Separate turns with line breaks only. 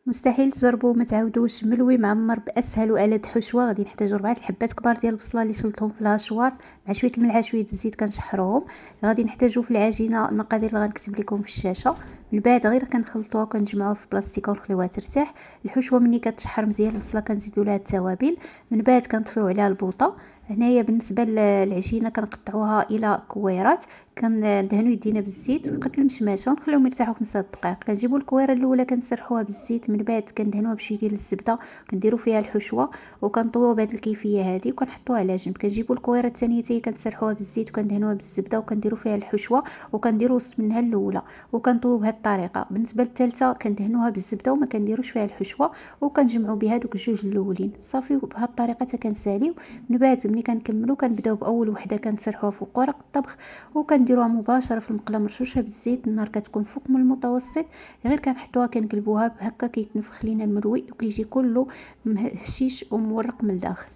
مستحيل تجربوا ما تعاودوش ملوي معمر باسهل والد حشوه. غادي نحتاجو 4 الحبات كبار ديال البصله اللي شلتهم في الهاشوار مع شويه الملح شويه الزيت كنشحروهم. غادي نحتاجو في العجينه المقادير اللي غنكتب لكم في الشاشه. من بعد غير كنخلطوها وكنجمعوها في بلاصتيكه ونخليوها ترتاح. الحشوه ملي كتشحر مزيان البصله كنزيدوا لها التوابل. من بعد كنطفيو عليها البوطه. هنايا بالنسبه للعجينه كنقطعوها الى كويرات. كندهنو يدينا بالزيت قد المشماشه ونخليهم يرتاحوا 5 دقائق. كنجيبوا الكويره الاولى كنسرحوها بالزيت. من بعد كندهنوها بشويه ديال الزبده كنديروا فيها الحشوه وكنطويوها بهذه الكيفيه هذه وكنحطوها على جنب. كنجيبوا الكويره الثانيه حتى هي كنسرحوها بالزيت وكندهنوها بالزبده وكنديروا فيها الحشوه وكنديروا وسط منها الاولى وكنطويو بهذه الطريقه. بالنسبه للثالثه كندهنوها بالزبده وما كنديروش فيها الحشوه وكنجمعوا بها دوك الجوج الاولين صافي. بهذه الطريقه حتى كنساليو. من بعد ملي كنكملوا كنبداو باول وحده كنسرحوها فوق ورق الطبخ وكنديروها مباشره في المقله مرشوشه بالزيت. النار كتكون فوق من المتوسط. غير كنحطوها كنقلبوها هكا كيتنفخ لينا المروي وكيجي كله هشيش ومورق من الداخل.